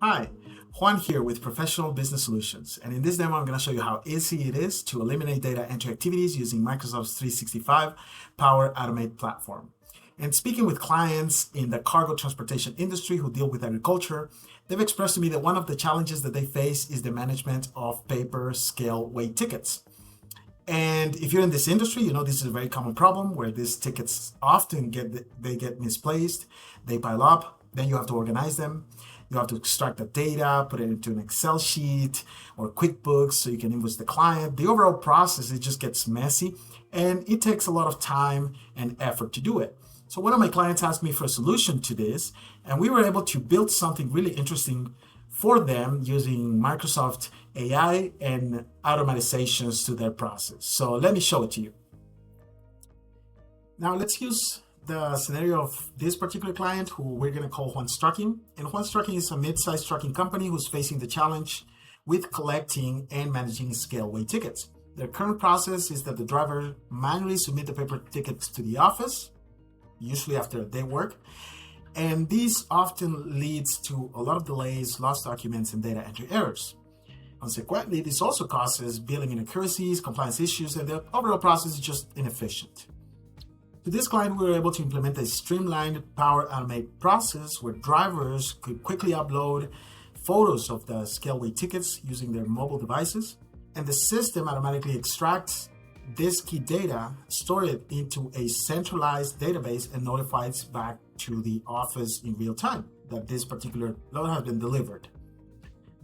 Hi, Juan here with Professional Business Solutions, and in this demo I'm going to show you how easy it is to eliminate data entry activities using Microsoft's 365 Power Automate platform. And speaking with clients in the cargo transportation industry who deal with agriculture, they've expressed to me that one of the challenges that they face is the management of paper scale weight tickets. And if you're in this industry, you know this is a very common problem where these tickets often get misplaced, they pile up, then you have to organize them. You have to extract the data, put it into an Excel sheet or QuickBooks so you can invoice the client. The overall process, it just gets messy and it takes a lot of time and effort to do it. So one of my clients asked me for a solution to this, and we were able to build something really interesting for them using Microsoft AI and automatizations to their process. So let me show it to you. Now let's use the scenario of this particular client who we're going to call Juan's Trucking. And Juan's Trucking is a mid-sized trucking company who's facing the challenge with collecting and managing scale weight tickets. Their current process is that the driver manually submit the paper tickets to the office, usually after a day work. And this often leads to a lot of delays, lost documents, and data entry errors. Consequently, this also causes billing inaccuracies, compliance issues, and the overall process is just inefficient. To this client, we were able to implement a streamlined Power Automate process where drivers could quickly upload photos of the scale weight tickets using their mobile devices, and the system automatically extracts this key data, store it into a centralized database, and notifies back to the office in real time that this particular load has been delivered.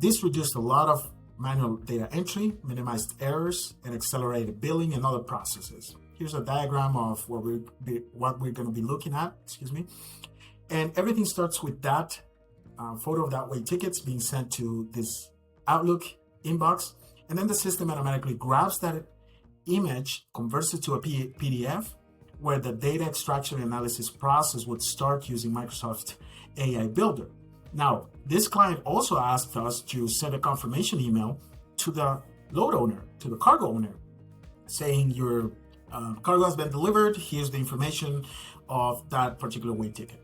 This reduced a lot of manual data entry, minimized errors, and accelerated billing and other processes. Here's a diagram of what we're going to be looking at, And everything starts with that photo of that weight tickets being sent to this Outlook inbox. And then the system automatically grabs that image, converts it to a PDF, where the data extraction and analysis process would start using Microsoft AI Builder. Now, this client also asked us to send a confirmation email to the load owner, to the cargo owner, saying your cargo has been delivered. Here's the information of that particular weight ticket.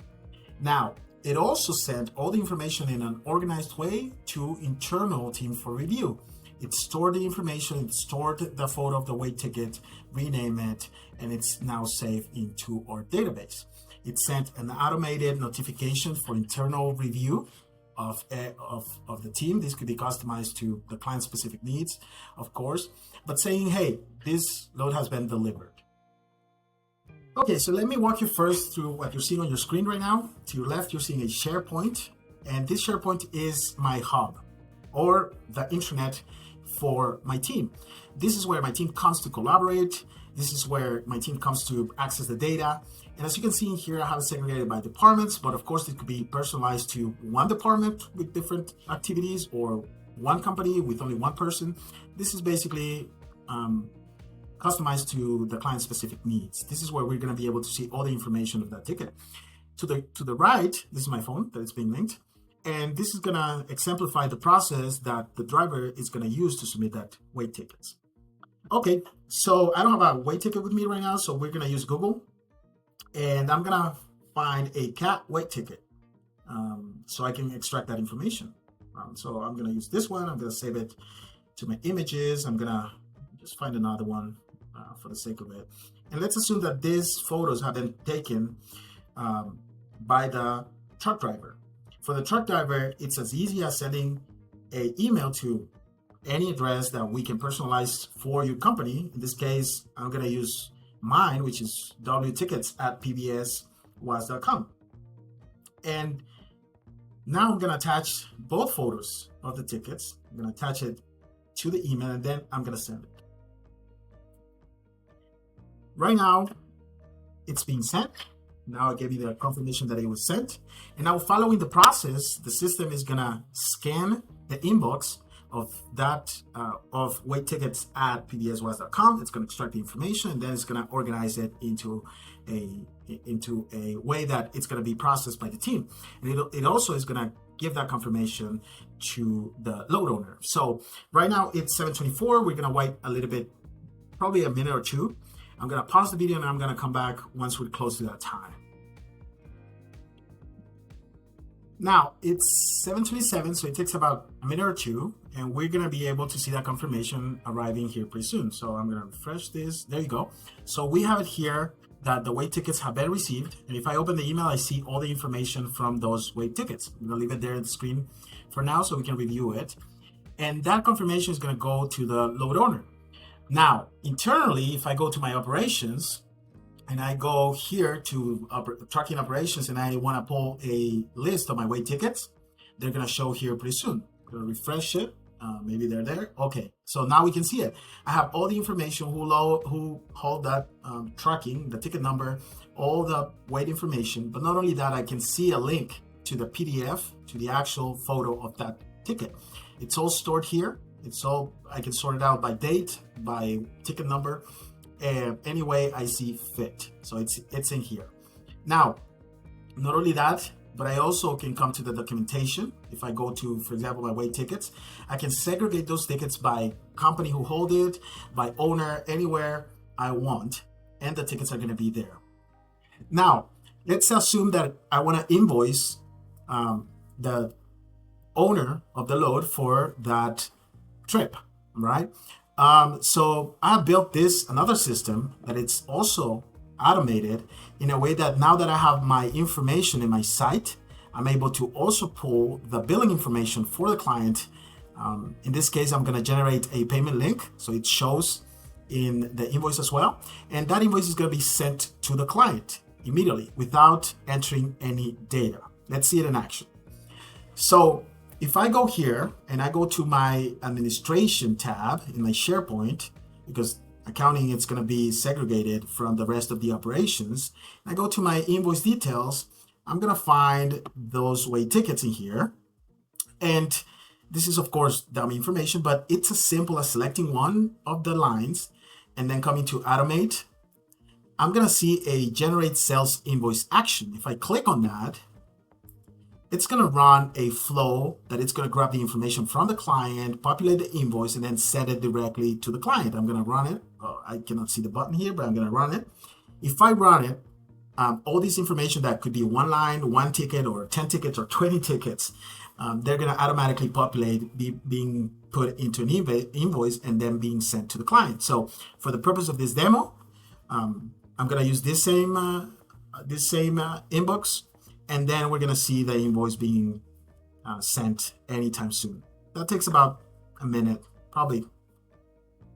Now, it also sent all the information in an organized way to internal team for review. It stored the information, it stored the photo of the weight ticket, renamed it, and it's now saved into our database. It sent an automated notification for internal review of the team. This could be customized to the client's specific needs, of course, but saying, hey, this load has been delivered. Okay, so let me walk you first through what you're seeing on your screen right now. To your left, you're seeing a SharePoint, and this SharePoint is my hub or the intranet for my team. This is where my team comes to collaborate. This is where my team comes to access the data. And as you can see here, I have it segregated by departments, but of course it could be personalized to one department with different activities or one company with only one person. This is basically customized to the client's specific needs. This is where we're going to be able to see all the information of that ticket. To the right, this is my phone that is being linked. And this is going to exemplify the process that the driver is going to use to submit that weight tickets. Okay, so I don't have a weight ticket with me right now, so we're going to use Google. And I'm going to find a cat weight ticket so I can extract that information. So I'm going to use this one. I'm going to save it to my images. I'm going to just find another one for the sake of it. And let's assume that these photos have been taken by the truck driver. For the truck driver, it's as easy as sending an email to any address that we can personalize for your company. In this case, I'm going to use mine, which is wtickets@pbswas.com. And now I'm going to attach both photos of the tickets. I'm going to attach it to the email, and then I'm going to send it. Right now, it's being sent. Now I gave you the confirmation that it was sent. And now following the process, the system is going to scan the inbox of that of weight tickets at pbswas.com. It's going to extract the information, and then it's going to organize it into a way that it's going to be processed by the team. And it also is going to give that confirmation to the load owner. So right now it's 7:24. We're going to wait a little bit, probably a minute or two. I'm going to pause the video and I'm going to come back once we're close to that time. Now it's 7:27, so it takes about a minute or two, and we're gonna be able to see that confirmation arriving here pretty soon. So I'm gonna refresh this. There you go. So we have it here that the wait tickets have been received, and if I open the email, I see all the information from those wait tickets. I'm gonna leave it there on the screen for now so we can review it. And that confirmation is gonna go to the load owner. Now, internally, if I go to my operations, and I go here to tracking operations and I want to pull a list of my wait tickets, they're going to show here pretty soon. I'm going to refresh it. Maybe they're there. Okay, so now we can see it. I have all the information, who hold that tracking, the ticket number, all the wait information. But not only that, I can see a link to the PDF, to the actual photo of that ticket. It's all stored here. I can sort it out by date, by ticket number, any way I see fit. So it's in here. Now, not only that, but I also can come to the documentation. If I go to, for example, my wait tickets, I can segregate those tickets by company who hold it, by owner, anywhere I want, and the tickets are going to be there. Now, let's assume that I want to invoice the owner of the load for that trip, right? So I built another system that it's also automated in a way that now that I have my information in my site, I'm able to also pull the billing information for the client. In this case, I'm going to generate a payment link, so it shows in the invoice as well. And that invoice is going to be sent to the client immediately without entering any data. Let's see it in action. So if I go here and I go to my administration tab in my SharePoint, because accounting it's going to be segregated from the rest of the operations, and I go to my invoice details, I'm going to find those wait tickets in here. And this is, of course, dummy information, but it's as simple as selecting one of the lines and then coming to automate. I'm going to see a generate sales invoice action. If I click on that, it's going to run a flow that it's going to grab the information from the client, populate the invoice, and then send it directly to the client. I'm going to run it. Oh, I cannot see the button here, but I'm going to run it. If I run it, all this information that could be one line, one ticket, or 10 tickets, or 20 tickets, they're going to automatically populate, being put into an invoice, and then being sent to the client. So for the purpose of this demo, I'm going to use this same inbox. And then we're going to see the invoice being sent anytime soon. That takes about a minute, probably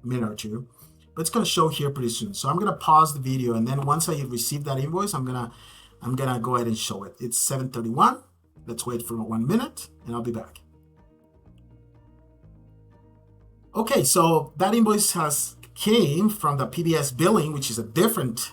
a minute or two, but it's going to show here pretty soon. So I'm going to pause the video, and then once I receive that invoice, I'm gonna go ahead and show it. It's 7:31. Let's wait for 1 minute, and I'll be back. Okay, so that invoice came from the PBS billing, which is a different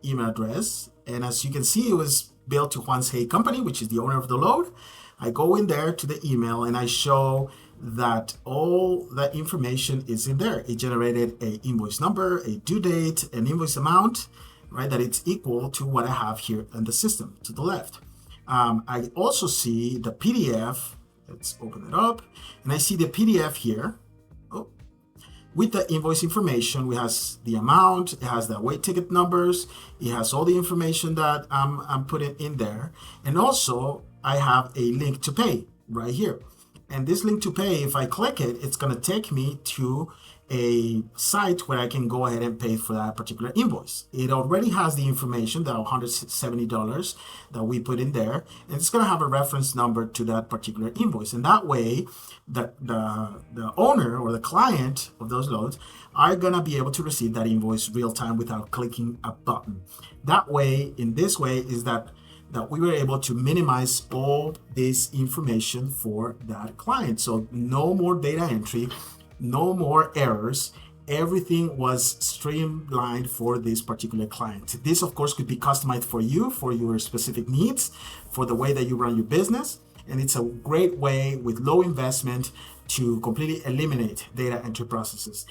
email address, and as you can see, it was billed to Juan's Hay Company, which is the owner of the load. I go in there to the email and I show that all the information is in there. It generated a invoice number, a due date, an invoice amount, right? That it's equal to what I have here in the system to the left. I also see the PDF. Let's open it up, and I see the PDF here. With the invoice information, we has the amount, it has the wait ticket numbers, it has all the information that I'm putting in there. And also I have a link to pay right here. And this link to pay, if I click it, it's going to take me to a site where I can go ahead and pay for that particular invoice. It already has the information, that $170 that we put in there, and it's going to have a reference number to that particular invoice. And that way, the owner or the client of those loads are going to be able to receive that invoice real time without clicking a button. That way, in this way, is that we were able to minimize all this information for that client. So no more data entry, no more errors. Everything was streamlined for this particular client. This, of course, could be customized for you, for your specific needs, for the way that you run your business. And it's a great way with low investment to completely eliminate data entry processes.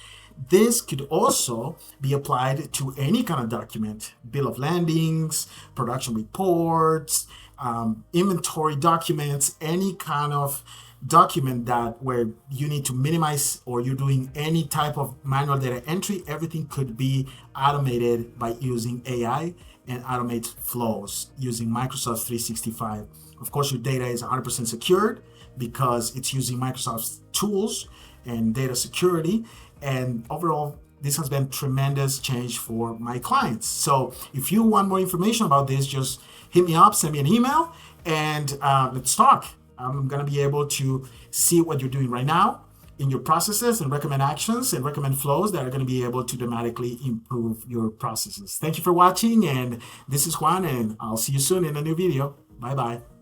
This could also be applied to any kind of document, bill of landings, production reports, inventory documents, any kind of document that where you need to minimize or you're doing any type of manual data entry. Everything could be automated by using AI and automate flows using Microsoft 365 Of course, your data is 100% secured because it's using Microsoft's tools and data security. And overall, this has been tremendous change for my clients. So if you want more information about this, just hit me up, send me an email, and let's talk. I'm going to be able to see what you're doing right now in your processes and recommend actions and recommend flows that are going to be able to dramatically improve your processes. Thank you for watching, and this is Juan, and I'll see you soon in a new video. Bye-bye.